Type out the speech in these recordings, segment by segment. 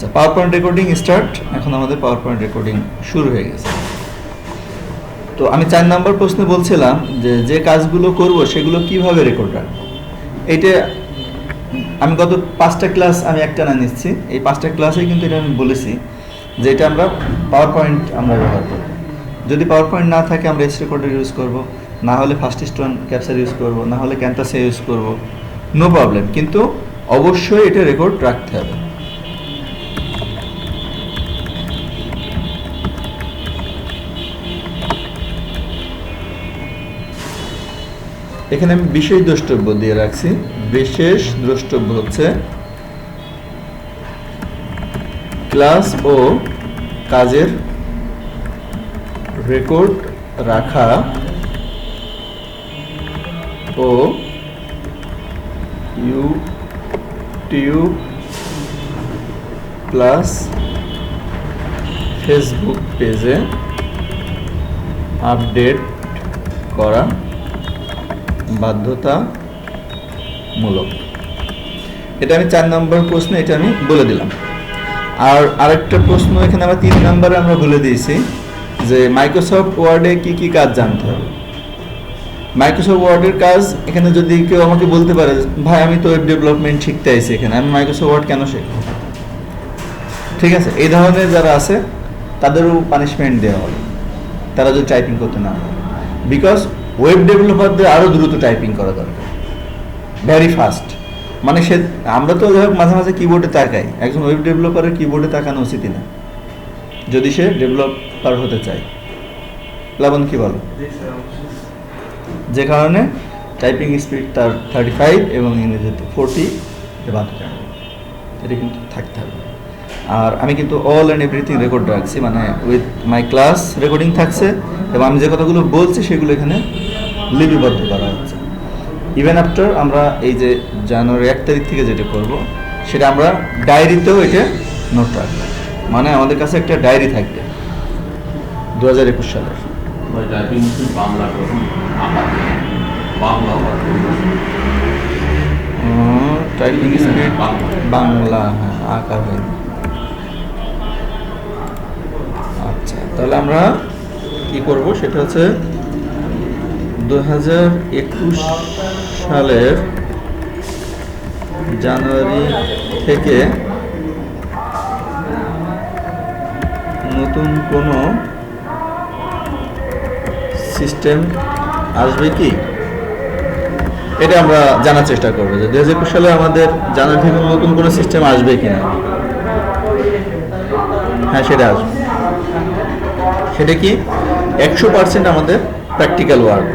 আচ্ছা, power point recording start. এখন আমাদের পাওয়ার পয়েন্ট রেকর্ডিং শুরু হয়ে গেছে। তো আমি 4 নম্বর প্রশ্নে বলছিলাম যে যে কাজগুলো করব সেগুলো কিভাবে রেকর্ড রাখবো। এইটা আমি গত 5টা ক্লাস আমি একটানা নিচ্ছি। এই 5টা ক্লাসে কিন্তু এটা আমি বলেছি যে এটা আমরা পাওয়ার পয়েন্ট আমরা ব্যবহার করব। যদি পাওয়ার পয়েন্ট না থাকে আমরা এস রেকর্ডার ইউজ করব, না হলে ফার্স্ট স্টোন ক্যাপচার ইউজ করব, না হলে ক্যানভাসে ইউজ করব, নো প্রবলেম। কিন্তু অবশ্যই এটা রেকর্ড রাখতে হবে। এখানে আমি বিশেষ দ্রষ্টব্য দিয়ে রাখছি। বিশেষ দ্রষ্টব্য হচ্ছে ক্লাস ও কাজের রেকর্ড রাখা ও ইউটিউব প্লাস ফেসবুক পেজে আপডেট করা বাধ্যতামূলক। এটা আমি 4 নম্বর প্রশ্নে এটা আমি বলে দিলাম। আর আরেকটা প্রশ্ন এখানে আমরা 3 নম্বরে আমরা বলে দিয়েছি যে মাইক্রোসফট ওয়ার্ডে কি কি কাজ জানতে হবে। মাইক্রোসফট ওয়ার্ডের কাজ এখানে যদি কেউ আমাকে বলতে পারে ভাই আমি তো ওয়েব ডেভেলপমেন্ট শিখতে আইছি, এখানে আমি মাইক্রোসফট ওয়ার্ড কেন শিখব? ঠিক আছে, এই ধরনের যারা আছে তাদেরও পানিশমেন্ট দেওয়া হবে তারা যদি টাইপিং করতে না পারে। বিকজ ওয়েব ডেভেলপারদের আরও দ্রুত টাইপিং করা দরকার, ভেরি ফাস্ট। মানে আমরা তো মাঝে মাঝে কিবোর্ডে তাকাই, একজন ওয়েব ডেভেলপারের কিবোর্ডে তাকানো উচিত না যদি সে ডেভেলপার হতে চায়। প্লাবন কি বলো? যে কারণে টাইপিং স্পিড তার 35 এবং ইংরেজিতে 40 এটা কিন্তু থাকতে হবে। আর আমি কিন্তু অল অ্যান্ড এভরিথিং রেকর্ড রাখছি, মানে উইথ মাই ক্লাস রেকর্ডিং থাকছে এবং আমি যে কথাগুলো বলছি সেগুলো এখানে লিপিবদ্ধ করা হচ্ছে। ইভেন আফটার আমরা এই যে জানুয়ারি 1 তারিখ থেকে যেটা করব সেটা আমরা ডায়েরিতেও এটা নোট রাখবো, মানে আমাদের কাছে একটা ডায়েরি থাকবে 2021 সালের। টাইপিং স্পিড বাংলা, হ্যাঁ, আঁকা হয়নি। আচ্ছা, তাহলে আমরা কি করব সেটা হচ্ছে 2021 সালের জানুয়ারি থেকে নতুন কোনো সিস্টেম আসবে কি এটা আমরা জানার চেষ্টা করবো যে 2021 সালে আমাদের জানার থেকে নতুন কোনো সিস্টেম আসবে কিনা। হ্যাঁ, সেটা আসবে। সেটা কি 100% আমাদের প্র্যাকটিক্যাল ওয়ার্ক।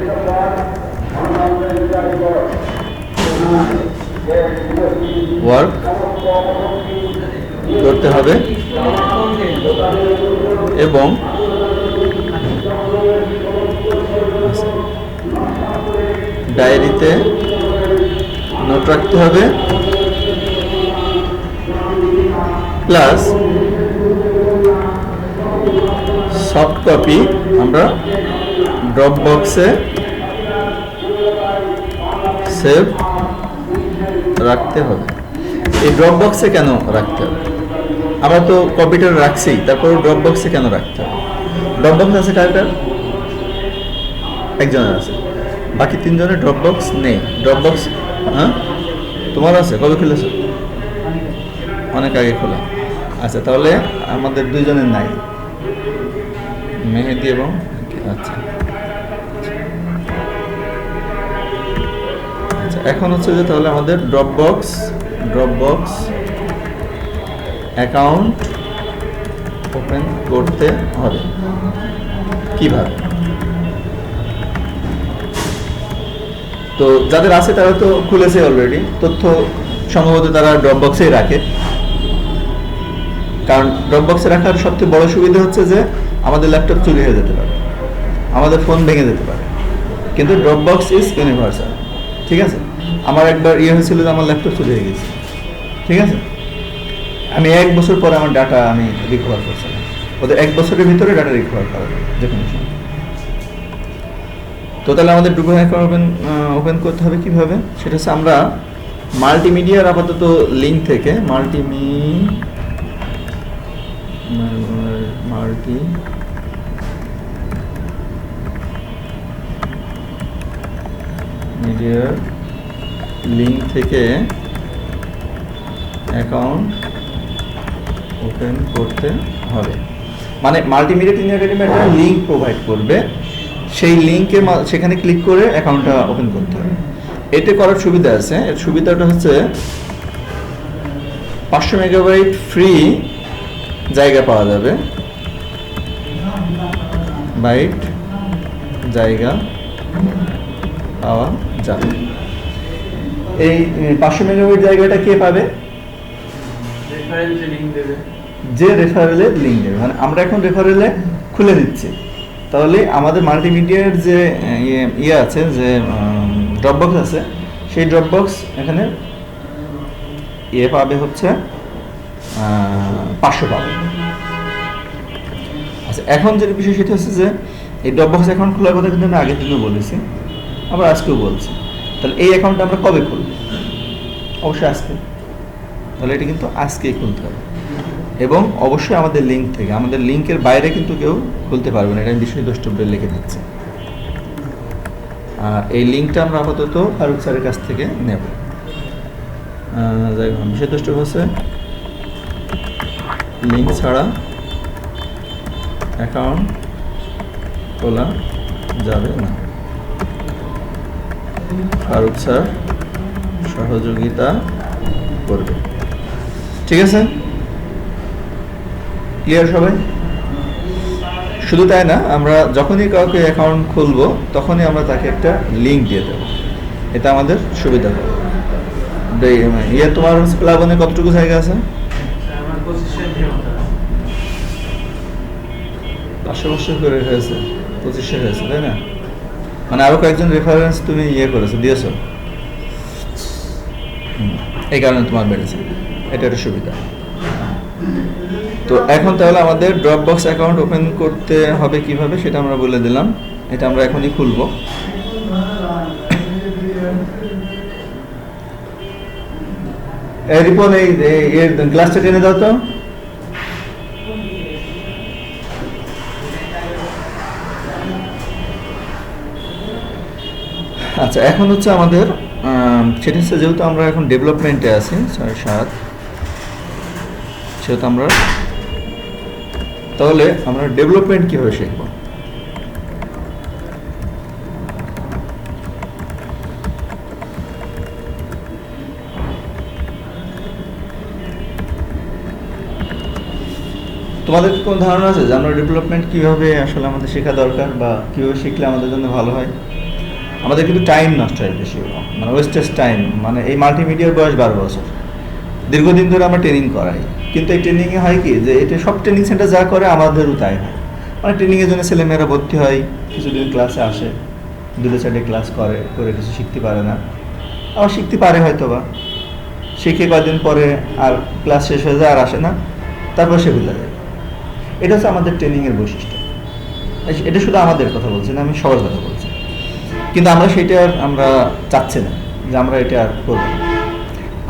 করতে হবে এবং ডায়েরিতে নোট রাখতে হবে, প্লাস সফট কপি আমরা ড্রপ বক্সে সেভ রাখতে হবে। এই ড্রপ বক্সে কেন রাখতে হবে? আমরা তো কম্পিউটার রাখছি, তারপর ড্রপ বক্সে কেন রাখতে হবে? ড্রপ বক্স আছে কার? একজনের আছে, বাকি 3 জনের ড্রপ বক্স নেই। ড্রপ বক্স হ্যাঁ তোমার আছে? কবে খুলেছো? অনেক আগে খোলা। আচ্ছা, তাহলে আমাদের 2 জনের নাই, মেহেদি এবং আচ্ছা আচ্ছা এখন হচ্ছে যে তাহলে আমাদের ড্রপ বক্স অ্যাকাউন্ট ওপেন করতে হবে। কিভাবে? তো যাদের আছে তারা তো খুলেছে অলরেডি, তথ্য সম্ভবত তারা ড্রপ বক্সেই রাখে। কারণ ড্রপ বক্সে রাখার সবচেয়ে বড় সুবিধা হচ্ছে যে আমাদের ল্যাপটপ চুরি হয়ে যেতে পারে, আমাদের ফোন ভেঙে যেতে পারে, কিন্তু ড্রপ বক্স ইজ ইউনিভার্সাল। ঠিক আছে, আমার একবার হয়েছিল যে আমার ল্যাপটপ চুরি হয়ে গেছে। ঠিক আছে, আমি 1 বছর পরে আমার ডাটা আমি রিকভার করছিলাম। ওদের 1 বছরের ভিতরে ডাটা রিকভার করা যায় যে কোনো সময়। তো তাহলে আমাদের ডুবল অ্যাকাউন্ট ওপেন করতে হবে কিভাবে? সেটা হচ্ছে আমরা মাল্টিমিডিয়ার আপাতত লিঙ্ক থেকে মাল্টি মিডিয়ার লিঙ্ক থেকে অ্যাকাউন্ট ওপেন করতে হবে। মানে মাল্টিমিডিয়া ট্রেনিং একাডেমি একটা লিঙ্ক প্রোভাইড করবে, সেই লিঙ্কে সেখানে ক্লিক করে অ্যাকাউন্টটা ওপেন করতে হবে। এতে করার সুবিধা আছে। এর সুবিধাটা হচ্ছে 500 মেগাবাইট ফ্রি জায়গা পাওয়া যাবে, বাইট জায়গা পাওয়া যাবে। এই 500 মেগাবাইট জায়গাটা কে পাবে? যে রেফারেলে লিঙ্ক দেবে। মানে আমরা এখন রেফারেলে খুলে দিচ্ছি, তাহলে আমাদের মাল্টিমিডিয়ার যে ইয়ে আছে, যে ড্রপবক্স আছে, সেই ড্রপবক্স এখানে ইয়ে পাবে হচ্ছে 500 পাবে। আচ্ছা, এখন যে বিষয় সেটা হচ্ছে যে এই ড্রপবক্স অ্যাকাউন্ট খোলার কথা কিন্তু আমি আগের দিনও বলেছি, আবার আজকেও বলছি। তাহলে এই অ্যাকাউন্টটা আমরা কবে খুলব? অবশ্যই আজকে। তাহলে এটা কিন্তু আজকেই খুলতে হবে, এবং অবশ্যই আমাদের লিঙ্ক থেকে। আমাদের লিঙ্কের বাইরে কিন্তু কেউ খুলতে পারবে না, এটা আমি বিষয় দ্রষ্টব্যে লিখে দিচ্ছি। এই লিঙ্কটা আমরা আপাতত ফারুক স্যারের কাছ থেকে নেব। যাই হোক, বিষয় দ্রষ্টব্য হচ্ছে লিঙ্ক ছাড়া অ্যাকাউন্ট খোলা যাবে না, ফারুক স্যার সহযোগিতা করবে। ঠিক আছে, ক্লিয়ার সবাই? শুধু তাই না, আমরা যখনই কাউকে অ্যাকাউন্ট খুলবো তখনই আমরা তাকে একটা লিঙ্ক দিয়ে দেবো, এটা আমাদের সুবিধা হবে। ইয়ে, তোমার প্লাবনে কতটুকু জায়গা আছে? 500 করে হয়েছে, 2500 হয়েছে, তাই না? মানে আরো কয়েকজন রেফারেন্স তুমি ইয়ে করেছো, দিয়েছো, এই কারণে তোমার বেড়েছে। এটা একটা সুবিধা। তো এখন তাহলে আমাদের ড্রপবক্স অ্যাকাউন্ট ওপেন করতে হবে কিভাবে সেটা আমরা বলে দিলাম। এটা আমরা এখনই খুলবো। রিপন, এই গ্লাসটা টেনে দাও তো। আচ্ছা, এখন হচ্ছে আমাদের সেটা হচ্ছে, যেহেতু আমরা এখন ডেভেলপমেন্টে আছি 7.5, সেহেতু আমরা তাহলে আমরা ডেভেলপমেন্ট কীভাবে শিখব? তোমাদের কোন ধারণা আছে যে আমরা ডেভেলপমেন্ট কীভাবে আসলে আমাদের শেখা দরকার, বা কীভাবে শিখলে আমাদের জন্য ভালো হয়? আমাদের কিন্তু টাইম নষ্ট হয় বেশি, মানে ওয়েস্টেজ টাইম। মানে এই মাল্টিমিডিয়ার বয়স 12 বছর, দীর্ঘদিন ধরে আমরা ট্রেনিং করাই, কিন্তু এই ট্রেনিংয়ে হয় কি যে এটা সব ট্রেনিং সেন্টার যা করে আমাদেরও তাই হয়। মানে ট্রেনিংয়ের জন্য ছেলেমেয়েরা ভর্তি হয়, কিছুদিন ক্লাসে আসে, 2-4 ক্লাস করে কিছু শিখতে পারে না, আবার শিখতে পারে হয়তো বা, শিখে কয়েকদিন পরে আর ক্লাস শেষ হয়ে যায়, আর আসে না, তারপর সে ভুলে যায়। এটা হচ্ছে আমাদের ট্রেনিংয়ের বৈশিষ্ট্য। এটা শুধু আমাদের কথা বলছি না, আমি সবার কথা বলছি। কিন্তু আমরা সেটা আমরা চাচ্ছি না যে আমরা এটা আর করবো না।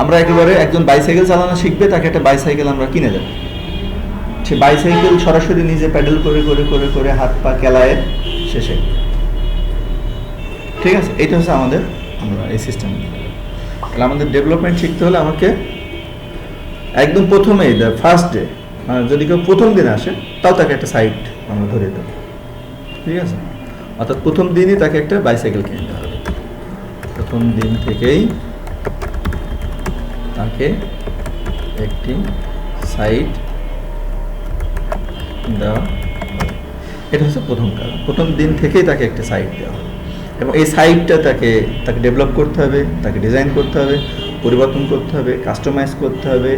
আমরা একেবারে একজন বাইসাইকেল চালানো শিখবে, তাকে একটা বাইসাইকেল আমরা কিনে দেবো, সে বাইসাইকেল সরাসরি নিজে প্যাডেল করে করে করে করে হাত পা কেলায় শেষে। ঠিক আছে, এটা হচ্ছে আমাদের, আমরা এই সিস্টেম। তাহলে আমাদের ডেভেলপমেন্ট শিখতে হলে আমাকে একদম প্রথমেই, ফার্স্ট ডে, মানে যদি কেউ প্রথম দিন আসে তাও তাকে একটা সাইট আমরা ধরে দেবো। ঠিক আছে, অর্থাৎ প্রথম দিনই তাকে একটা বাইসাইকেল কিনে দেওয়া হবে। প্রথম দিন থেকেই তাকে একটি সাইট দেওয়া, এটা হচ্ছে প্রথম কারণ। প্রথম দিন থেকেই তাকে একটা সাইট দেওয়া, এবং এই সাইটটা তাকে ডেভেলপ করতে হবে, তাকে ডিজাইন করতে হবে, পরিবর্তন করতে হবে, কাস্টমাইজ করতে হবে,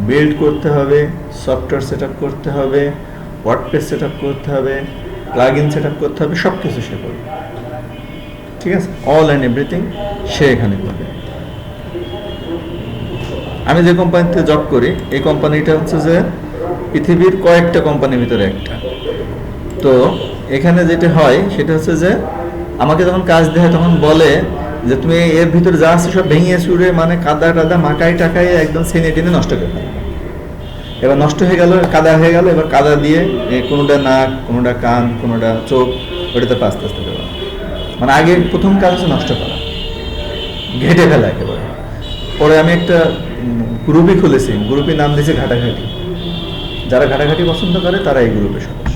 বিল্ড করতে হবে, সফটওয়্যার সেট আপ করতে হবে, ওয়ার্ডপ্রেস সেট আপ করতে হবে, প্লাগ ইন সেট আপ করতে হবে, সব কিছু সে করবে। ঠিক আছে, অল অ্যান্ড এভরিথিং সে এখানে করবে। আমি যে কোম্পানিতে জব করি, এই কোম্পানিটা হচ্ছে যে পৃথিবীর কয়েকটা কোম্পানির ভিতরে একটা। তো এখানে যেটা হয় সেটা হচ্ছে যে আমাকে যখন কাজ দেয় তখন বলে যে তুমি এর ভিতরে যা আছে সব ভেঙে চুড়ে, মানে কাদা টাদা মাকাই টাকাই একদম সেনে টেনে নষ্ট করে ফেলো, এবার নষ্ট হয়ে গেল, কাদা হয়ে গেল, এবার কাদা দিয়ে কোনোটা নাক, কোনোটা কান, কোনোটা চোখ, ওটাতে আস্তে আস্তে দেওয়া। মানে আগে প্রথম কাজ হচ্ছে নষ্ট করা, ঘেটে ফেলা একেবারে। পরে আমি একটা গ্রুপই খুলেছি, গ্রুপের নাম দিয়েছি ঘাটাঘাটি। যারা ঘাটাঘাটি পছন্দ করে তারা এই গ্রুপের সদস্য।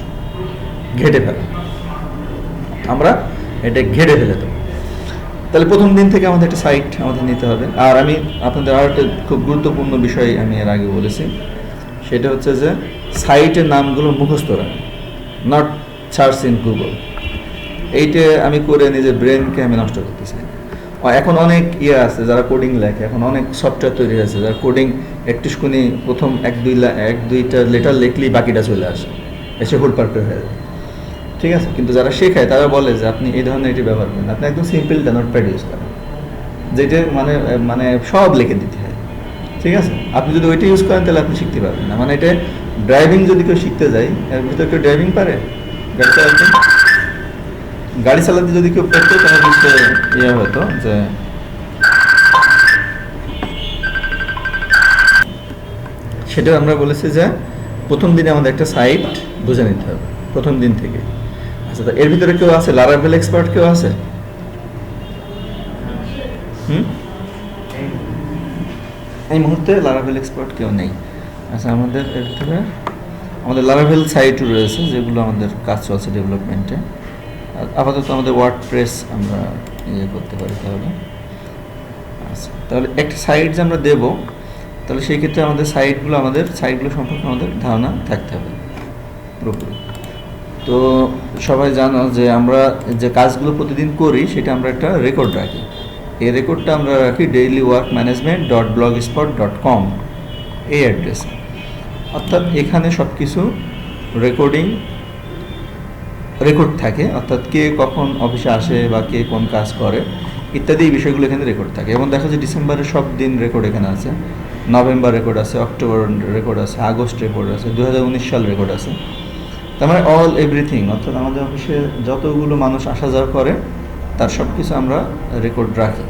ঘেটে ফেলা, আমরা এটা ঘেটে ফেলে দেবো। তাহলে প্রথম দিন থেকে আমাদের একটা সাইট আমাদের নিতে হবে। আর আমি আপনাদের আর একটা খুব গুরুত্বপূর্ণ বিষয় আমি এর আগে বলেছি, সেটা হচ্ছে যে সাইটের নামগুলো মুখস্থ রাখা, নট সার্চ ইন গুগল। এইটা আমি করে নিজের ব্রেনকে আমি নষ্ট করতে চাই। এখন অনেক আছে যারা কোডিং লেখে, এখন অনেক সফটওয়্যার তৈরি হয়েছে যারা কোডিং একটুখানি প্রথম এক দুইটা লেটার লিখলেই বাকিটা চলে আসে, এসে হুলপাল্ট হয়ে যায়। ঠিক আছে, কিন্তু যারা শেখায় তারা বলে যে আপনি এই ধরনের এটি ব্যবহার করেন, আপনি একদম সিম্পলটা নোটপ্যাড ইউজ করেন, যেটা মানে মানে সব লিখে দিতে হয়। ঠিক আছে, আপনি যদি ওইটা ইউজ করেন তাহলে আপনি শিখতে পারবেন না। মানে এটা ড্রাইভিং যদি কেউ শিখতে যায়, এর ভিতরে কেউ ড্রাইভিং পারে, গাড়ি চালাতে যদি কেউ পড়তো তাহলে ইয়ে হতো যে সেটাও আমরা বলেছি যে প্রথম দিনে আমাদের একটা সাইট বুঝে নিতে হবে প্রথম দিন থেকে। আচ্ছা, তো এর ভিতরে কেউ আছে লারাভেল এক্সপার্ট? কেউ আছে? এই মুহূর্তে লারাভেল এক্সপার্ট কেউ নেই। আচ্ছা, আমাদের এর ভিতরে আমাদের লারাভেল সাইটও রয়েছে যেগুলো আমাদের কাজ চলছে ডেভেলপমেন্টে। আপাতত আমাদের ওয়ার্ডপ্রেস আমরা ইয়ে করতে পারি। তাহলে আচ্ছা, তাহলে একটা সাইট যে আমরা দেবো, তাহলে সেই ক্ষেত্রে আমাদের সাইটগুলো সম্পর্কে আমাদের ধারণা থাকতে হবে পুরোপুরি। তো সবাই জানো যে আমরা যে কাজগুলো প্রতিদিন করি সেটা আমরা একটা রেকর্ড রাখি। এই রেকর্ডটা আমরা রাখি dailyworkmanagement.blogspot.com এই অ্যাড্রেসে। অর্থাৎ এখানে সব কিছু রেকর্ড থাকে, অর্থাৎ কে কখন অফিসে আসে বা কে কোন কাজ করে ইত্যাদি এই বিষয়গুলো এখানে রেকর্ড থাকে। এবং দেখা যায় ডিসেম্বরের সব দিন রেকর্ড এখানে আছে, নভেম্বর রেকর্ড আছে, অক্টোবর রেকর্ড আছে, আগস্ট রেকর্ড আছে, 2019 সাল রেকর্ড আছে। তার মানে অল এভরিথিং, অর্থাৎ আমাদের অফিসে যতগুলো মানুষ আসা যাওয়া করে তার সব কিছু আমরা রেকর্ড রাখি।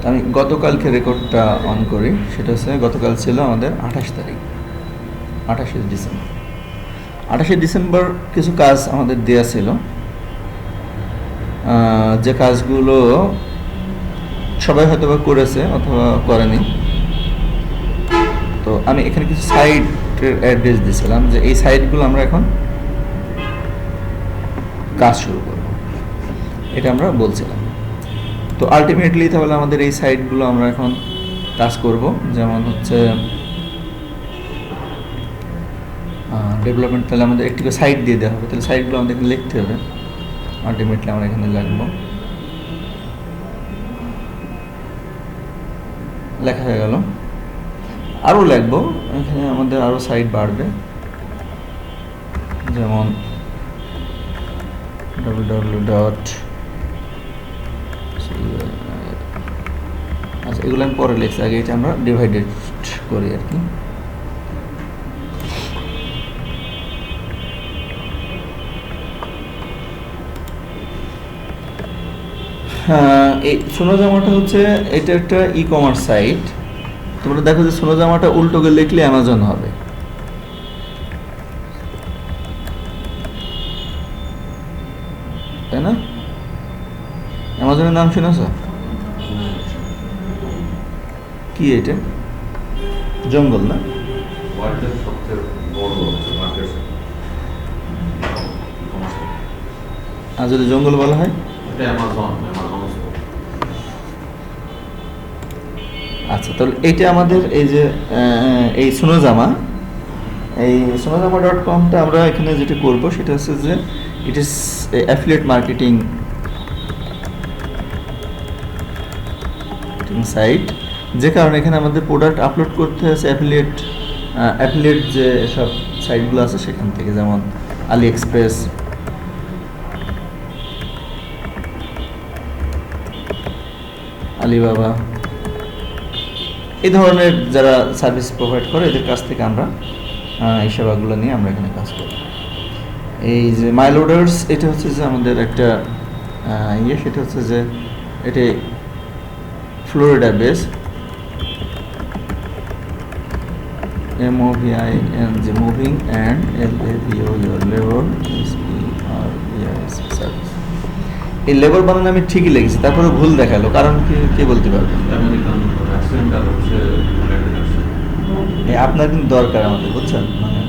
আমি গতকালকে রেকর্ডটা অন করি, সেটা হচ্ছে গতকাল ছিল আমাদের 28 তারিখ, 28 ডিসেম্বর। 28 ডিসেম্বর কিছু কাজ আমাদের দেয়া ছিল, যে কাজগুলো সবাই হয়তো বা করেছে অথবা করেনি। তো আমি এখানে কিছু সাইটের অ্যাড্রেস দিয়েছিলাম যে এই সাইটগুলো আমরা এখন কাজ শুরু করব, এটা আমরা বলছিলাম। তো আলটিমেটলি তাহলে আমাদের এই সাইটগুলো আমরা এখন কাজ করব। যেমন হচ্ছে ডেভেলপমেন্ট, তাহলে আমাদের একটি সাইট দিয়ে দেওয়া হবে, তাহলে সাইটগুলো আমাদের এখানে লিখতে হবে। আলটিমেটলি আমরা এখানে লিখবো, লেখা হয়ে গেল। আরও লিখবো, এখানে আমাদের আরও সাইট বাড়বে, যেমন www. আচ্ছা, এগুলো আমি পরে লিখছি, আগে এটা আমরা ডিভাইডেড করি আর কি। এই সোনাজামাটা হচ্ছে এটা একটা ই কমার্স সাইট। তোমরা দেখো যে সোনাজামাটা উল্টো করে লিখলে অ্যামাজন হবে, তাই না? অ্যামাজনের নাম শুনেছ? কি এটা? জঙ্গল না? আর যদি জঙ্গল বলা হয়? আচ্ছা, তাহলে এইটা আমাদের এই যে এই সোনাজামা.com-টা আমরা এখানে যেটা করব সেটা হচ্ছে যে it is affiliate marketing site, যে কারণে এখানে আমাদের প্রোডাক্ট আপলোড করতে হচ্ছে অ্যাফিলিয়েট যে সব সাইটগুলো আছে সেখান থেকে, যেমন আলি এক্সপ্রেস, আলিবাবা, এই ধরনের যারা সার্ভিস প্রোভাইড করে এদের কাছ থেকে আমরা এই সেবাগুলো নিয়ে আমরা এখানে কাজ করি। এই যে মাই লোডার্স, এটা হচ্ছে যে আমাদের একটা সেটা হচ্ছে যে এটি Florida base. MOVING, moving and LABOR, labour SPRES service. এই লেবার বানানো আমি ঠিকই লিখেছি, তারপরে ভুল দেখালো, কারণ কি বলতে পারবেন? আপনার কিন্তু দরকার আমাদের, বুঝছেন, মানে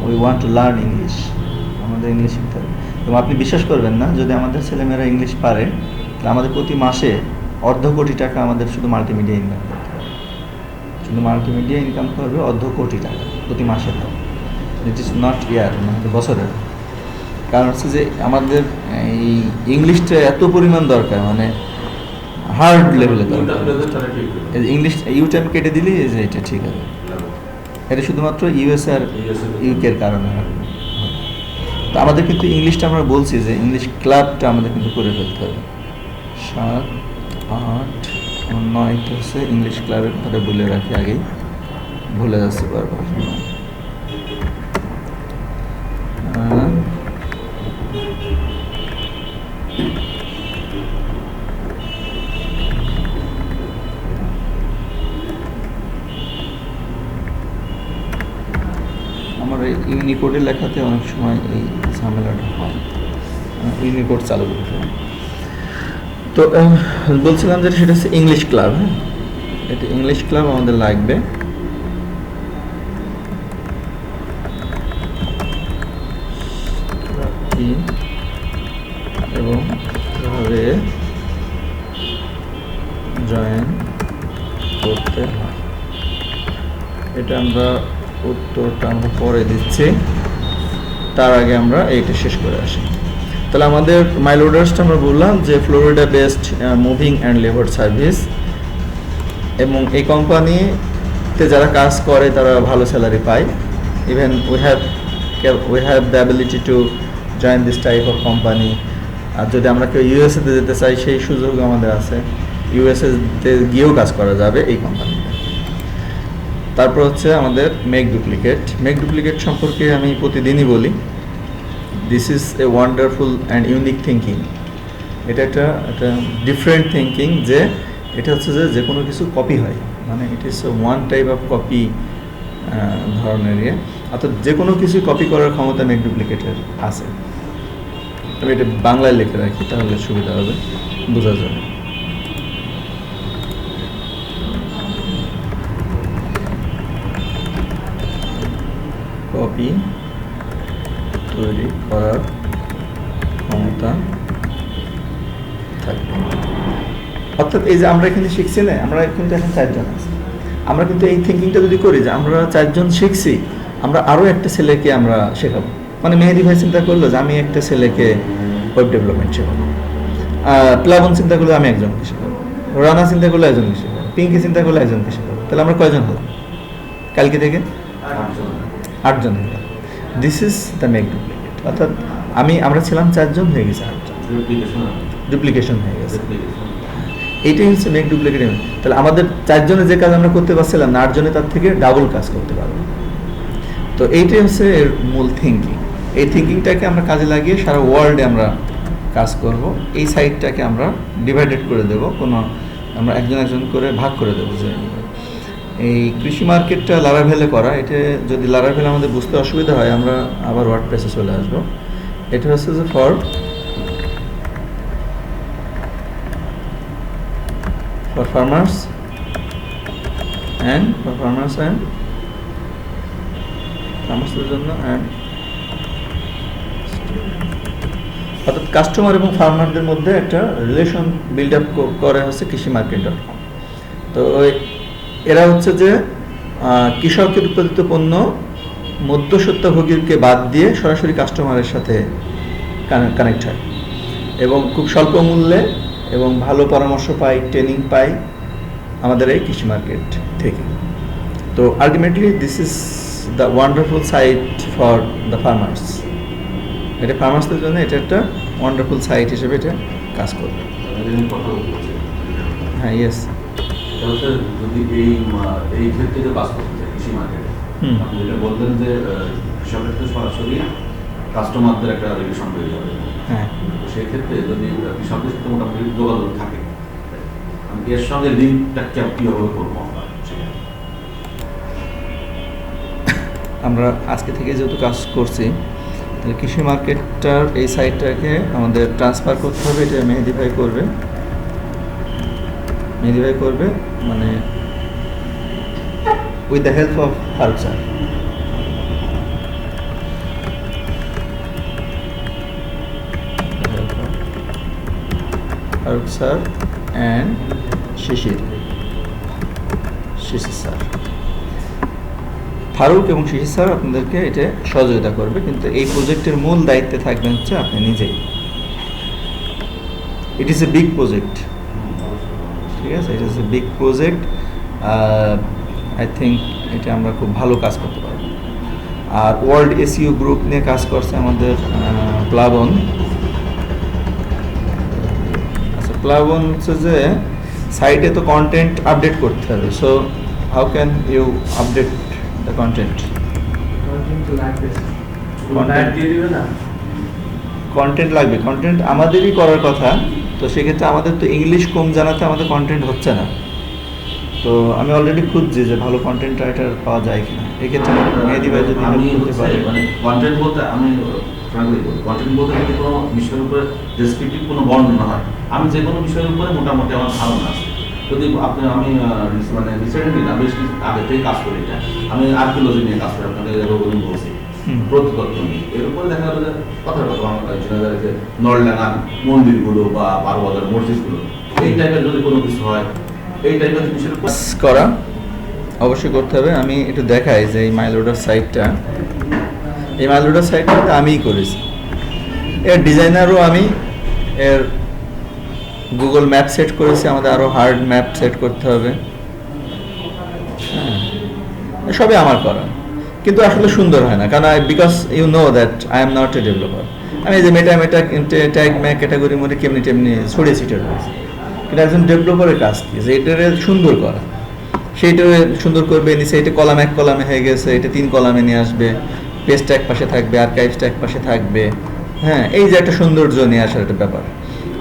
we want to learn English, আমাদের ইংলিশ শিখতে হবে। এবং আপনি বিশ্বাস করবেন না, যদি আমাদের ছেলেমেয়েরা ইংলিশ পারে তাহলে আমাদের প্রতি মাসে অর্ধ কোটি টাকা আমাদের শুধু মাল্টিমিডিয়া ইনকাম করতে হবে, শুধু মাল্টিমিডিয়া ইনকাম করবে অর্ধ কোটি টাকা প্রতি মাসে। তো ইট ইজ নট ইয়ার, মানে বছরের। কারণ হচ্ছে যে আমাদের এই ইংলিশটা এত পরিমাণ দরকার, মানে হার্ড লেভেলে দরকার। ইংলিশ ইউটাইম কেটে দিলি যে এটা ঠিক আছে, এটা শুধুমাত্র ইউএস আর ইউকের কারণে হবে। তো আমাদের কিন্তু ইংলিশটা আমরা বলছি যে ইংলিশ ক্লাবটা আমাদের কিন্তু করে ফেলতে হবে। 7, 8, 9 হচ্ছে ইংলিশ ক্লাবের কথাটা বলে রাখি, আগেই ভুলে যাচ্ছি বারবার। আমার এই ইউনিকোডে লেখাতে অনেক সময় এই ঝামেলাটা হয়, ইউনিকোড চালু করতে হয়। তো বলছিলাম যে সেটা হচ্ছে ইংলিশ ক্লাব। হ্যাঁ, এটা ইংলিশ ক্লাব আমাদের লাগবে। এবং কিভাবে জয়েন করতে হয় এটা আমরা উত্তরটা আমরা পরে দিচ্ছি, তার আগে আমরা এইটা শেষ করে আসি। তাহলে আমাদের মাইলোডার্সটা আমরা বললাম যে Florida based moving and labour service, এবং এই কোম্পানিতে যারা কাজ করে তারা ভালো স্যালারি পায়। Even we have the ability to join this type of company. আর যদি আমরা কেউ ইউএসএতে যেতে চাই সেই সুযোগ আমাদের আছে, ইউএসএতে গিয়েও কাজ করা যাবে এই কোম্পানিতে। তারপর হচ্ছে আমাদের মেক ডুপ্লিকেট সম্পর্কে আমি প্রতিদিনই বলি, this is a wonderful and unique thinking. এটা একটা ডিফারেন্ট থিঙ্কিং, যে এটা হচ্ছে যে কোনো কিছু কপি হয়, মানে it is one type of copy ধরনের ইয়ে, অর্থাৎ যে কোনো কিছু কপি করার ক্ষমতা মেক ডুপ্লিকেটের আছে। আমি এটা বাংলায় লিখে রাখি, তাহলে সুবিধা হবে, বোঝা যাবে। কপি তৈরি করার ক্ষমতা থাকবে। অর্থাৎ এই যে আমরা এখানে শিখছি না, আমরা কিন্তু এখন 4 জন আছি, আমরা কিন্তু এই থিঙ্কিংটা যদি করি যে আমরা 4 জন শিখছি, আমরা আরও একটা ছেলেকে আমরা শেখাবো। মানে মেহেদি ভাই চিন্তা করলো যে আমি একটা ছেলেকে ওয়েব ডেভেলপমেন্ট শেখাবো, প্লাবন চিন্তা করলে আমি একজনকে শেখাবো, রানা চিন্তা করলে একজনকে শেখাবো, পিঙ্কি চিন্তা করলে একজনকে শেখাবো। তাহলে আমরা কয়জন হলাম কালকে থেকে? 8 জন হয়ে গেল। This is the make duplicate. অর্থাৎ আমরা ছিলাম 4 জন, হয়ে গেছে 8 জন, ডুপ্লিকেশন হয়ে গেছে। এইটাই হচ্ছে মেক ডুপ্লিকেট। তাহলে আমাদের 4 জনে যে কাজ আমরা করতে পারছিলাম না, 8 জনে তার থেকে ডাবল কাজ করতে পারবো। তো এইটাই হচ্ছে এর মূল থিঙ্কিং। এই থিঙ্কিংটাকে আমরা কাজে লাগিয়ে সারা ওয়ার্ল্ডে আমরা কাজ করব। এই সাইটটাকে আমরা ডিভাইডেড করে দেব, আমরা একজন করে ভাগ করে দেবো। যে এই কৃষি মার্কেটটা লারাভেলে করা, এটা যদি লারাভেলে আমাদের বুঝতে অসুবিধা হয় আমরা আবার ওয়ার্ডপ্রেসে চলে আসবো। এটা হচ্ছে যে ফর ফার্মার্স অ্যান্ড ফার্মার্সের জন্য, অ্যান্ড অর্থাৎ কাস্টমার এবং ফার্মারদের মধ্যে একটা রিলেশন বিল্ড আপ করে হচ্ছে কৃষিমার্কেট.com। তো এরা হচ্ছে যে কৃষকের উৎপাদিত পণ্য মধ্যস্বত্বভোগীকে বাদ দিয়ে সরাসরি কাস্টমারের সাথে কানেক্ট হয়, এবং খুব স্বল্প মূল্যে এবং ভালো পরামর্শ পাই, ট্রেনিং পাই আমাদের এই কৃষি মার্কেট থেকে। তো ultimately this is the wonderful site for the farmers. এটা ফার্মার্সদের জন্য এটা একটা ওয়ান্ডারফুল সাইট হিসেবে এটা কাজ করবে। হ্যাঁ, ইয়েস। যদি এই ক্ষেত্রে যে কাজ করতে চাই কৃষি মার্কেটে, আপনি যেটা বললেন যে কৃষকের সাথে সরাসরি কাস্টমারদের একটা রিলেশন তৈরি হবে। হ্যাঁ, সেই ক্ষেত্রে যদি কৃষকের সাথে মোটামুটি যোগাযোগ থাকে, আমি এর সঙ্গে লিঙ্কটা কীভাবে করবো আমরা? আমরা আজকে থেকে যেহেতু কাজ করছি, তাহলে কৃষি মার্কেটটার এই সাইটটাকে আমাদের ট্রান্সফার করতে হবে। এটা মেহেদি ভাই করবে, মানে with the help of Faruk sir. Faruk sir and Shishir sir. Faruk এবং শিশির স্যার আপনাদেরকে এটা সহযোগিতা করবে, কিন্তু এই প্রজেক্টের মূল দায়িত্বে থাকবেন হচ্ছে আপনি নিজেই। It is a big project, ঠিক আছে? It is a big project. I think এটা আমরা খুব ভালো কাজ করতে পারবো। আর ওয়ার্ল্ড এসইও গ্রুপ নিয়ে কাজ করছে আমাদের প্লাবন। আচ্ছা, প্লাবন হচ্ছে যে সাইটে তো কন্টেন্ট আপডেট করতে হবে। So how can you update the content? Content লাগবে, কন্টেন্ট আমাদেরই করার কথা। তো সেক্ষেত্রে আমাদের তো ইংলিশ কম জানাতে আমাদের কন্টেন্ট হচ্ছে না। তো আমি অলরেডি খুঁজছি যে ভালো কন্টেন্ট রাইটার পাওয়া যায় কিনা। এক্ষেত্রে মেহেদি ভাই যদি আমি help করতে পারে। মানে কন্টেন্ট বলতে আমি কন্টেন্ট বলতে যদি কোনো বিষয়ের উপরে ডেসক্রিপটিভ কোনো বর্ণনা হয়, আমি যে কোনো বিষয়ের উপরে মোটামুটি আমার ধারণা আছে। যদি আপনি আমি মানে রিসেন্টলি না বেশ কিছু আগে থেকে কাজ করি, এটা আমি আর্কিওলজি নিয়ে কাজ করি, আপনাদের বলছি প্রত্নতত্ত্ব নিয়ে। এর উপরে দেখা গেল যে কথার কথা আমরা যে নলডাঙ্গার মন্দিরগুলো বা বারোয়াজার মসজিদগুলো, এই টাইপের যদি কোনো কিছু হয়, এই টাইপের জিনিসের উপর করা অবশ্যই করতে হবে। আমি একটু দেখাই যে এই মাইলোডার সাইটটা, এই মাইলোডার সাইটটা আমিই করেছি। এর ডিজাইনারও আমি, এর গুগল ম্যাপ সেট করেছি। আমাদের আরও হার্ড ম্যাপ সেট করতে হবে। হ্যাঁ, সবই আমার করা, কিন্তু আসলে সুন্দর হয় না, কারণ because you know that I am not a developer. আমি যে ট্যাগ ম্যাক ক্যাটাগরি মধ্যে কেমনি টেমনি ছড়িয়ে ছিটিয়ে রয়েছে। কিন্তু একজন ডেভেলপারের কাজ কি, যে এটারে সুন্দর করা, সেইটারে সুন্দর করবে। নিচে এটা কলাম এক কলামে হয়ে গেছে, এটা 3 কলামে নিয়ে আসবে। পেজটা এক পাশে থাকবে, আর্কাইভসটা এক পাশে থাকবে। হ্যাঁ, এই যে একটা সৌন্দর্য নিয়ে আসার একটা ব্যাপার।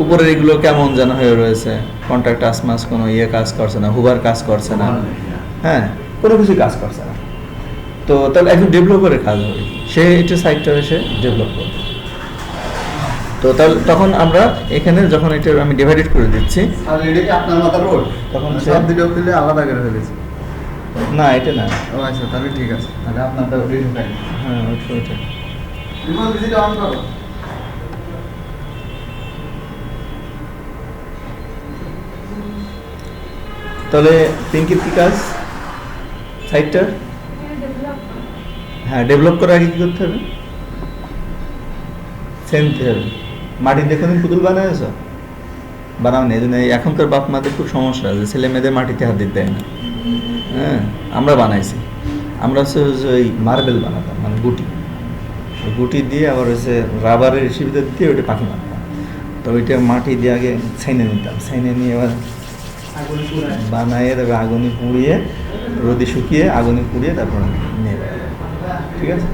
উপরের এগুলো কেমন যেন হয়ে রয়েছে, কন্ট্রাক্ট আসমাস কোনো কাজ করছে না, হুবার কাজ করছে না, হ্যাঁ, কোনো কিছু কাজ করছে না। তো তাহলে একজন ডেভেলপারের কাজ হবে, সে এটা সাইটটা এসে ডেভেলপ করবে। তো তাহলে তখন আমরা এখানে যখন এটা আমি ডিভাইডেড করে দিচ্ছি, আর এটা কি আপনার মাথার রোড? তখন সব ভিডিও খুলে আলাদা করে ফেলেছি। না, এটা না। ও আচ্ছা, তাহলে ঠিক আছে। তাহলে আপনারটা রেডি ফাইল। হ্যাঁ, ওইটা রিমোট ভিজিট অন করো। তাহলে পিঙ্কির কি কাজ সাইটটার? হ্যাঁ, ডেভেলপ করার আগে কি করতে হবে? সেনতে হবে। মাটি দেখে পুতুল বানায়ছ, বানাও নেই। এই জন্য এখনকার বাপ মাদের খুব সমস্যা আছে, ছেলে মেয়েদের মাটিতে হাত দিতে দেয় না। হ্যাঁ, আমরা বানাইছি। আমরা হচ্ছে ওই মার্বেল বানাতাম, মানে গুটি, ওই গুটি দিয়ে আবার হচ্ছে রাবারের সুবিধা দিয়ে ওইটা পাখি বানাতাম। তো ওইটা মাটি দিয়ে আগে ছাইনে নিতাম, ছাইনে নিয়ে এবার বানাইয়ে তারপরে আগুনে পুড়িয়ে, রোদে শুকিয়ে আগুনে পুড়িয়ে তারপর নিয়ে বেড়ায়। ঠিক আছে?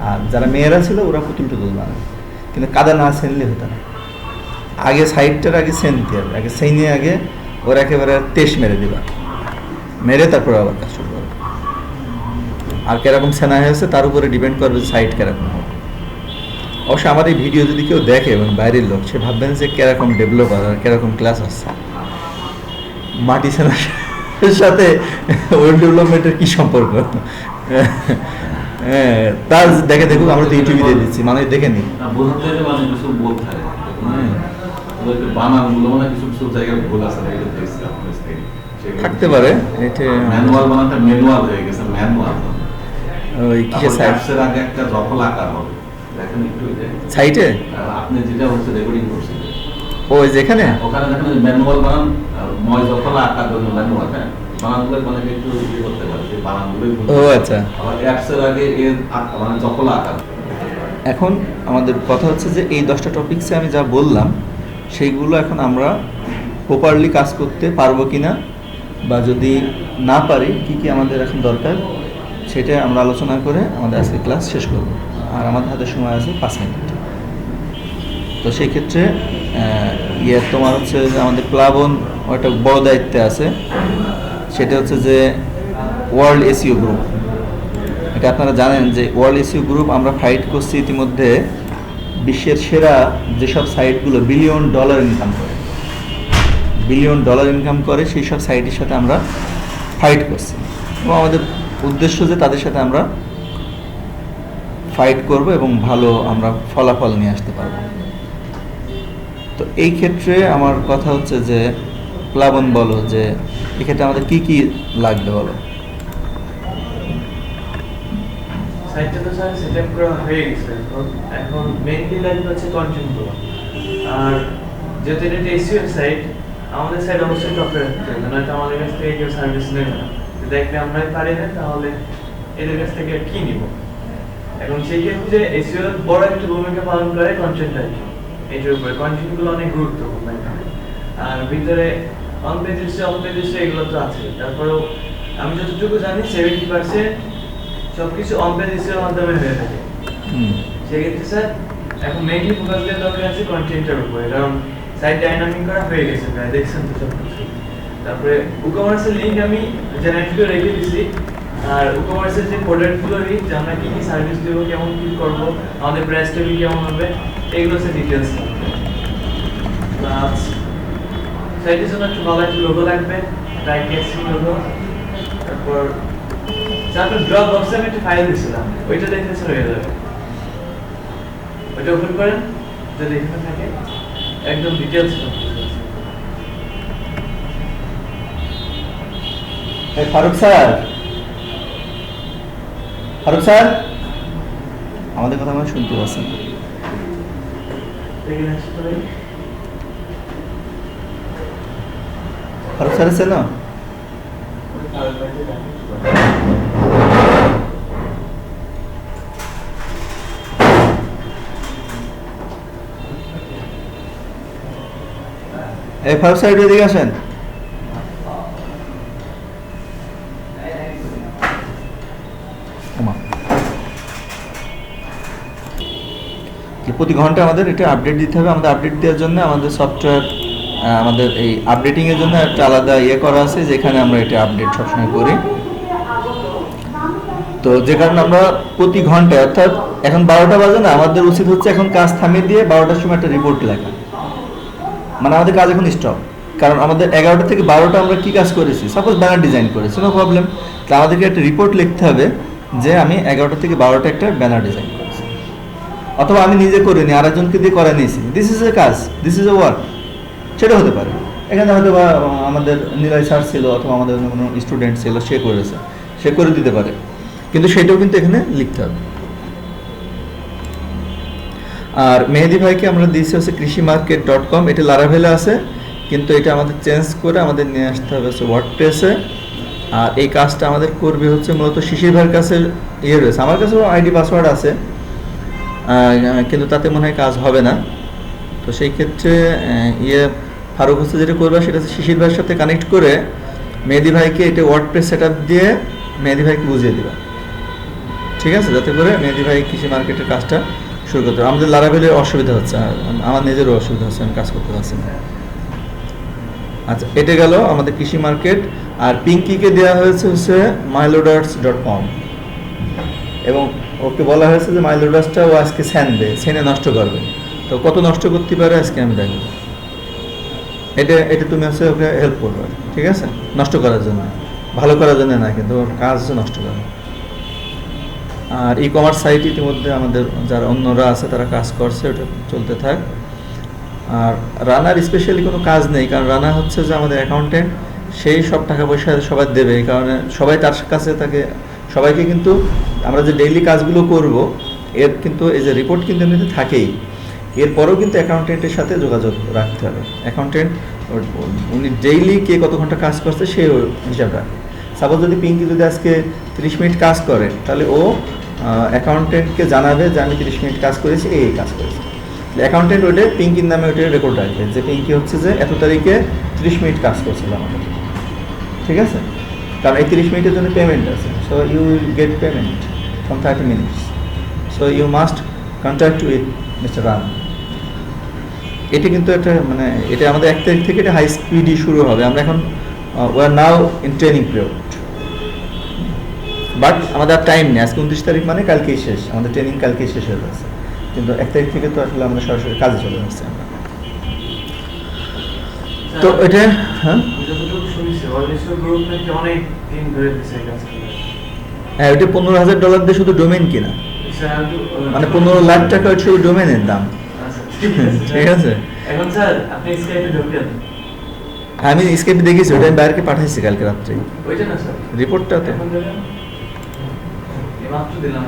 আর যারা মেয়েরা ছিল ওরা পুতুল টুতুল বানায়, কিন্তু কাদা না সেনলে হতো না। আগে সাইডটার আগে সেনতে হবে, আগে সেইনে আগে ওরা একেবারে তেজ মেরে দিবা, মেরে তারপর আবার কাজ শুরু করবে। আর কিরকম সেনা হয়েছে তার উপরে ডিপেন্ড করবে সাইড কিরকম হবে। অবশ্য আমার এই ভিডিও যদি কেউ দেখে এবং বাইরের লোক, সে ভাববেন যে কিরকম ডেভেলপার আর কিরকম ক্লাস আসছে। মাটি সেনার সাথে ওয়েব ডেভেলপমেন্টের কি সম্পর্ক? হ্যাঁ, তার দেখে দেখুক, আমরা তো ইউটিউবে দিয়ে দিচ্ছি, মানুষ দেখে নি। বোঝাতে মানে কিছু বলতে হয়, বানানগুলো মানে কিছু কিছু জায়গায় ভুল আছে, এটা দেখছি আপনার সাইডে থাকতে পারে। এটা ম্যানুয়াল বানানটা ম্যানুয়াল হয়ে গেছে, ম্যানুয়াল। ওই কিসের সাইড? অ্যাপসের আগে একটা জফল আকার হবে, দেখেন একটু এটা সাইটে আপনি যেটা হচ্ছে রেকর্ডিং করছেন, ওই যেখানে ওখানে দেখেন ম্যানুয়াল বানান, ময় জফল আকার জন্য ম্যানুয়াল। হ্যাঁ, বানানগুলো মানে একটু ইয়ে করতে পারে, সেই বানানগুলোই ও আচ্ছা। আবার অ্যাপসের আগে এর মানে জফল আকার। এখন আমাদের কথা হচ্ছে যে এই 10টা টপিকসে আমি যা বললাম সেইগুলো এখন আমরা প্রপারলি কাজ করতে পারবো কিনা, বা যদি না পারি কি কি আমাদের এখন দরকার, সেটা আমরা আলোচনা করে আমাদের আজকে ক্লাস শেষ করব। আর আমাদের হাতে সময় আছে 5 মিনিট। তো সেই ক্ষেত্রে তোমার হচ্ছে যে আমাদের প্লাবন একটা বড় দায়িত্বে আছে, সেটা হচ্ছে যে ওয়ার্ল্ড এসইও গ্রুপ, এটা এটা আপনারা জানেন যে ওয়ার্ল্ড এসইও গ্রুপ আমরা ফাইট করছি ইতিমধ্যে বিশ্বের সেরা যেসব সাইটগুলো বিলিয়ন ডলার ইনকাম করে সেই সব সাইটের সাথে আমরা ফাইট করছি এবং আমাদের উদ্দেশ্য যে তাদের সাথে আমরা ফাইট করব এবং ভালো আমরা ফলাফল নিয়ে আসতে পারবো। তো এই ক্ষেত্রে আমার কথা হচ্ছে যে প্লাবন বলো যে এক্ষেত্রে আমাদের কি কি লাগবে বলো। সাইটটা তো স্যার সেটআপ করা হয়ে গেছে, এখন মেইনলি লাগবে হচ্ছে কন্টেন্টগুলো। আর যেহেতু এটা এসইও সাইট, আমাদের সাইট অবশ্যই টপে রাখতে হবে, নয়তো আমাদের কাছ থেকে কেউ সার্ভিস নেবে না। দেখলে আমরাই পারি না, তাহলে এদের কাছ থেকে কি নিব? এখন সেই ক্ষেত্রে এসইও বড় একটা ভূমিকা পালন করে কন্টেন্ট রাইটিং। এটার উপরে কন্টেন্টগুলো অনেক গুরুত্বপূর্ণ এখানে। আর ভিতরে অন পেজ এগুলো তো আছে। তারপরেও আমি যতটুকু জানি 70% সবকিছু অন পেজ এর মাধ্যমে হয়ে থাকে। সেক্ষেত্রে স্যার এখন মেইনলি ফোকাস দেওয়ার দরকার আছে কন্টেন্টের উপরে, কারণ সাইট ডাইনামিক করা হয়ে গেছে প্রায়, দেখছেন তো সব কিছু। তারপরে ই-কমার্সের লিঙ্ক আমি জেনারেট করে রেখে দিছি, আর ই-কমার্সের যে প্রোডাক্টগুলো লিঙ্ক, আমরা কি কি সার্ভিস দেবো, কেমন কি করবো, আমাদের প্রাইস টেবিল কেমন হবে, এইগুলো সে ডিটেলস লাগবে। প্লাস সাইটের জন্য একটু ভালো একটা লোগো লাগবে, টাইটেক্সিং লোগো। তারপর তারপর ড্রপ বক্সে আমি একটা ফাইল দিয়েছিলাম, ওইটা দেখলে স্যার হয়ে যাবে। ওইটা ওপেন করেন, যদি এখানে থাকে একদম ডিটেলস ফারুক স্যার আমাদের কথা আমরা শুনতে পাচ্ছেন না। ফারুক স্যার আছে না? এই ফারুক স্যার এদিকে আসেন। প্রতি ঘন্টা আমাদের এটা আপডেট দিতে হবে। আমাদের আপডেট দেওয়ার জন্য আমাদের সফটওয়্যার, আমাদের এই আপডেটিংয়ের জন্য একটা আলাদা করা আছে, যেখানে আমরা এটা আপডেট সবসময় করি। তো যে কারণে আমরা প্রতি ঘন্টায়, অর্থাৎ এখন 12টা বাজে না, আমাদের উচিত হচ্ছে এখন কাজ থামিয়ে দিয়ে 12টার সময় একটা রিপোর্ট লেখা, মানে আমাদের কাজ এখন স্টপ। কারণ আমাদের 11টা থেকে 12টা আমরা কি কাজ করেছি, সাপোজ ব্যানার ডিজাইন করেছি, নো প্রবলেম, তো আমাদেরকে একটা রিপোর্ট লিখতে হবে যে আমি 11টা থেকে 12টা একটা ব্যানার ডিজাইন করেছি, অথবা আমি নিজে করিনি, আরেকজনকে দিয়ে করে নিয়েছি, দিস ইজ এ কাজ, দিস ইজ এ ওয়ার্ক, সেটা হতে পারে। এখানে হয়তো বা আমাদের নিলয় স্যার ছিল, অথবা আমাদের অন্য কোনো স্টুডেন্ট ছিল, সে করেছে, সে করে দিতে পারে, কিন্তু সেটাও কিন্তু এখানে লিখতে হবে। আর মেহেদি ভাইকে আমরা দিয়েছি হচ্ছে কৃষিমার্কেট.com, এটা লারাভেলে আছে, কিন্তু এটা আমাদের চেঞ্জ করে আমাদের নিয়ে আসতে হবে হচ্ছে ওয়ার্ডপ্রেসে। আর এই কাজটা আমাদের করবে হচ্ছে মূলত শিশির ভাইয়ের কাছে রয়েছে, আমার কাছেও আইডি পাসওয়ার্ড আছে, কিন্তু তাতে মনে হয় কাজ হবে না। তো সেই ক্ষেত্রে ফারুক হচ্ছে যেটা করবে সেটা হচ্ছে শিশির ভাইয়ের সাথে কানেক্ট করে মেহেদি ভাইকে এটা ওয়ার্ডপ্রেস সেট আপ দিয়ে মেহেদি ভাইকে বুঝিয়ে দেবে, ঠিক আছে, যাতে করে মেহেদি ভাই কৃষি মার্কেটের কাজটা শুরু করতে হবে। আমাদের লারাভেলের অসুবিধা হচ্ছে, আমার নিজেরও অসুবিধা হচ্ছে, আমি কাজ করতে পারছি না। আচ্ছা, এটা গেল আমাদের কৃষি মার্কেট। আর পিঙ্কিকে দেওয়া হয়েছে হচ্ছে myloaders.com, এবং ওকে বলা হয়েছে যে মাইলোডাসটা ও আজকে সেনে নষ্ট করবে। তো কত নষ্ট করতে পারে আজকে আমি দেখব। এটা তুমি হচ্ছে ওকে হেল্প করবে, ঠিক আছে, নষ্ট করার জন্য, ভালো করার জন্য না, কিন্তু ওর কাজ হচ্ছে নষ্ট করা। আর ই-কমার্স সাইট ইতিমধ্যে আমাদের যারা অন্যরা আছে তারা কাজ করছে, ওটা চলতে থাক। আর রানার স্পেশালি কোনো কাজ নেই, কারণ রানা হচ্ছে যে আমাদের অ্যাকাউন্টেন্ট, সেই সব টাকা পয়সা সবাই দেবে, এই কারণে সবাই তার কাছে তাকে সবাইকে কিন্তু আমরা যে ডেইলি কাজগুলো করব এর কিন্তু এই যে রিপোর্ট কিন্তু এমনিতে থাকেই, এরপরেও কিন্তু অ্যাকাউন্টেন্টের সাথে যোগাযোগ রাখতে হবে। অ্যাকাউন্টেন্ট উনি ডেইলি কে কত ঘন্টা কাজ করছে সে হিসাব রাখে। সাপোজ যদি পিঙ্কি যদি আজকে 30 মিনিট কাজ করে, তাহলে ও অ্যাকাউন্টেন্টকে জানাবে যে আমি 30 মিনিট কাজ করেছি, এই কাজ করেছি। অ্যাকাউন্টেন্ট ওইটা পিঙ্কির নামে ওইটা রেকর্ড রাখবে যে পিঙ্কি হচ্ছে যে এত তারিখে 30 মিনিট কাজ করছিল আমাদের, ঠিক আছে, কারণ এই 30 মিনিটের জন্য পেমেন্ট আছে। So you will get payment from 30 minutes, so you must contact with mister Ron. এটা কিন্তু একটা মানে এটা আমাদের 1 তারিখ থেকে এটা হাই স্পিডই শুরু হবে। আমরা এখন we are now in training period. But আমাদের টাইম নেই, আজকে 29 তারিখ মানে কালকেই শেষ, আমাদের ট্রেনিং কালকেই শেষ হয়ে যাচ্ছে, কিন্তু 1 তারিখ থেকে তো আসলে আমরা সরাসরি কাজে চলে যাচ্ছি আমরা। তো এটা হ্যাঁ আমি যতটুকু শুনেছি ওয়ার্ল্ড গ্রুপ নাকি অনেক দিন ধরে দিচ্ছে কাজ করে। হ্যাঁ, ওইটা $15,000 দিয়ে শুধু ডোমেইন কিনা, স্যার মানে 15 লাখ টাকা শুধু ডোমেইনের দাম। আচ্ছা, ঠিক আছে ঠিক আছে, এখন স্যার আপনি স্কাইপে ঢোকেন আমি স্কেপে দেখেছি, ওটা আমি বাইরকে পাঠাইছি কালকে রাত্রে ওইটা না স্যার রিপোর্টটা তো। এখন দেখেন এই মাত্র দিলাম